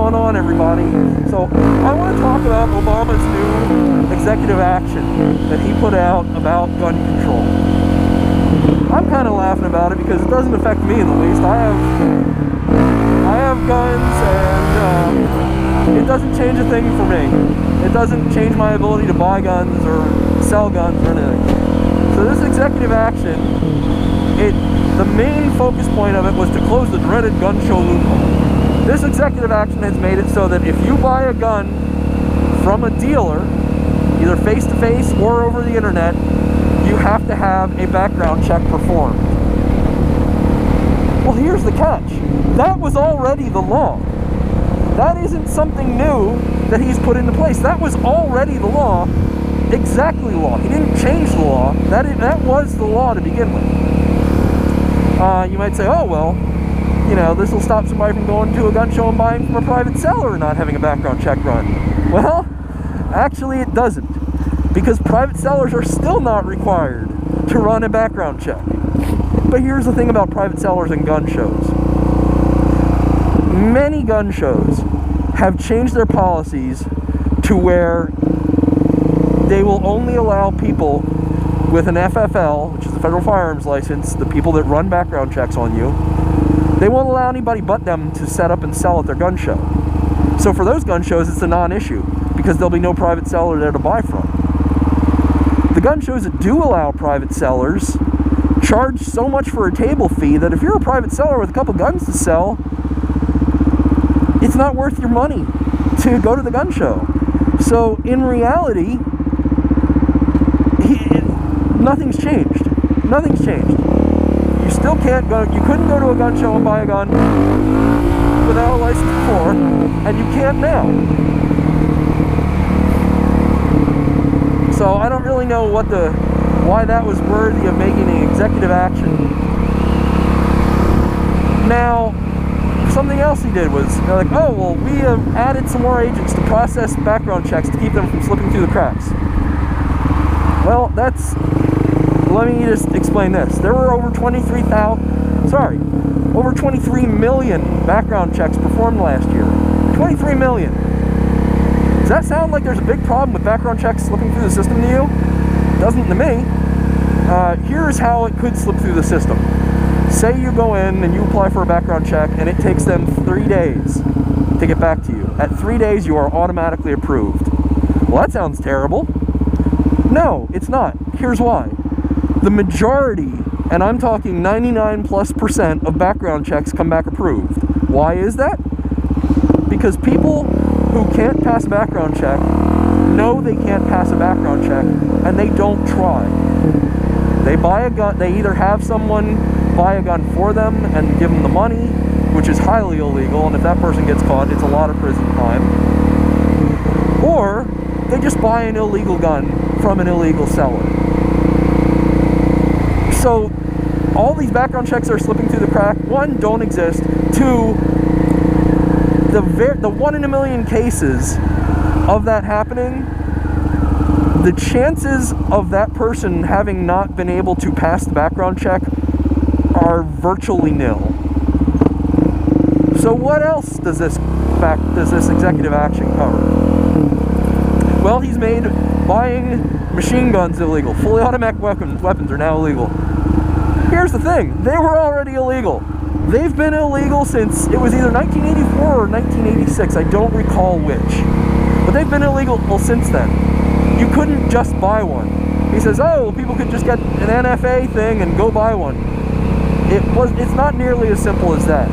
going on, everybody? So I want to talk about Obama's new executive action that he put out about gun control. I'm kind of laughing about it because it doesn't affect me in the least. I have guns, and it doesn't change a thing for me. It doesn't change my ability to buy guns or sell guns or anything. So this executive action, the main focus point of it was to close the dreaded gun show loophole. This executive action has made it so that if you buy a gun from a dealer, either face-to-face or over the internet, you have to have a background check performed. Well, here's the catch. That was already the law. That isn't something new that he's put into place. That was already the law, exactly law. He didn't change the law. That was the law to begin with. You might say, oh, well, you know, this will stop somebody from going to a gun show and buying from a private seller and not having a background check run. Well, actually it doesn't, because private sellers are still not required to run a background check. But here's the thing about private sellers and gun shows. Many gun shows have changed their policies to where they will only allow people with an FFL, which is the Federal Firearms License, the people that run background checks on you. They won't allow anybody but them to set up and sell at their gun show. So for those gun shows, it's a non-issue, because there'll be no private seller there to buy from. The gun shows that do allow private sellers charge so much for a table fee that if you're a private seller with a couple guns to sell, it's not worth your money to go to the gun show. So in reality, nothing's changed. Nothing's changed. You still can't go, you couldn't go to a gun show and buy a gun without a license before, and you can't now. So I don't really know why that was worthy of making an executive action. Now, something else he did was, they're like, oh, well, we have added some more agents to process background checks to keep them from slipping through the cracks. Well, let me just explain this. There were over 23 million background checks performed last year. 23 million. Does that sound like there's a big problem with background checks slipping through the system to you? Doesn't to me. Here's how it could slip through the system. Say you go in and you apply for a background check and it takes them 3 days to get back to you. At 3 days, you are automatically approved. Well, that sounds terrible. No, it's not. Here's why. The majority, and I'm talking 99+% of background checks come back approved. Why is that? Because people who can't pass a background check know they can't pass a background check, and they don't try. They buy a gun, they either have someone buy a gun for them and give them the money, which is highly illegal, and if that person gets caught, it's a lot of prison time. Or they just buy an illegal gun from an illegal seller. So all these background checks are slipping through the crack. One, don't exist. Two, the 1 in a million cases of that happening, the chances of that person having not been able to pass the background check are virtually nil. So what else does this executive action cover? Well, he's made buying machine guns illegal. Fully automatic weapons are now illegal. Here's the thing, they were already illegal. They've been illegal since, it was either 1984 or 1986, I don't recall which. But they've been illegal since then. You couldn't just buy one. He says, oh, well, people could just get an NFA thing and go buy one. It's not nearly as simple as that.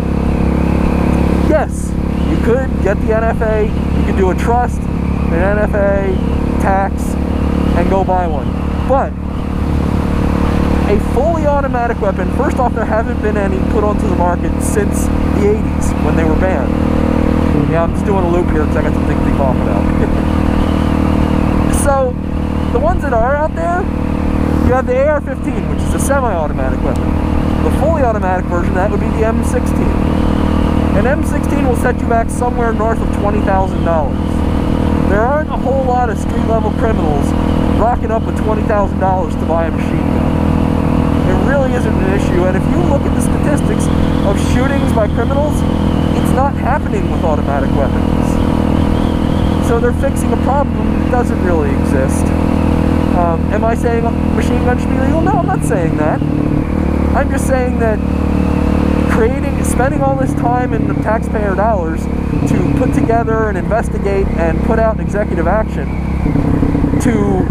Yes, you could get the NFA, you could do a trust, an NFA, tax, and go buy one. But a fully automatic weapon, first off, there haven't been any put onto the market since the 80s when they were banned. Yeah, I'm just doing a loop here because I got something to be talking about. So, the ones that are out there, you have the AR-15, which is a semi-automatic weapon. The fully automatic version, that would be the M16. An M16 will set you back somewhere north of $20,000. There aren't a whole lot of street-level criminals rocking up with $20,000 to buy a machine gun. It really isn't an issue, and if you look at the statistics of shootings by criminals, it's not happening with automatic weapons. So they're fixing a problem that doesn't really exist. Am I saying machine guns should be legal? No, I'm not saying that. I'm just saying that spending all this time and taxpayer dollars to put together and investigate and put out an executive action to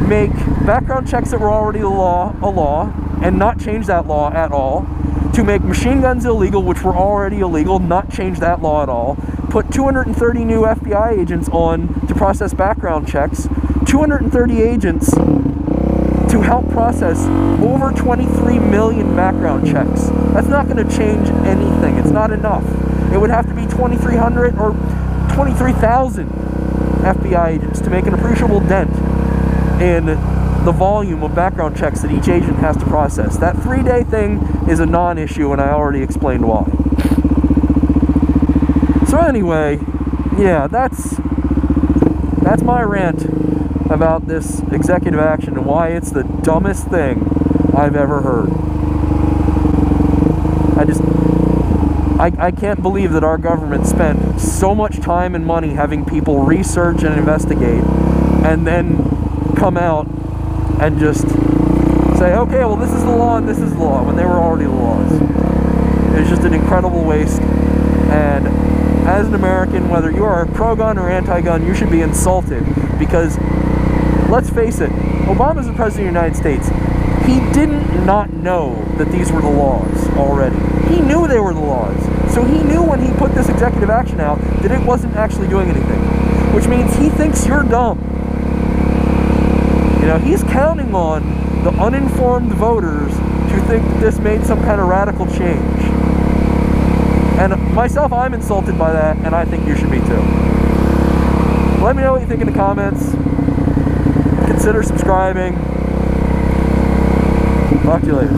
make background checks that were already a law and not change that law at all, to make machine guns illegal, which were already illegal, not change that law at all, put 230 new FBI agents on to process background checks, 230 agents to help process over 23 million background checks. That's not going to change anything. It's not enough. It would have to be 2,300 or 23,000 FBI agents to make an appreciable dent in the volume of background checks that each agent has to process. That 3-day thing is a non-issue, and I already explained why. So anyway, yeah, that's my rant about this executive action and why it's the dumbest thing I've ever heard. I can't believe that our government spent so much time and money having people research and investigate and then come out and just say, okay, well, this is the law and this is the law, when they were already the laws. It's just an incredible waste. And as an American, whether you are pro-gun or anti-gun, you should be insulted, because let's face it, Obama's the president of the United States. He didn't not know that these were the laws already. He knew they were the laws. So he knew when he put this executive action out that it wasn't actually doing anything. Which means he thinks you're dumb. You know, he's counting on the uninformed voters to think that this made some kind of radical change. And myself, I'm insulted by that, and I think you should be too. Let me know what you think in the comments. Consider subscribing. Talk to you later.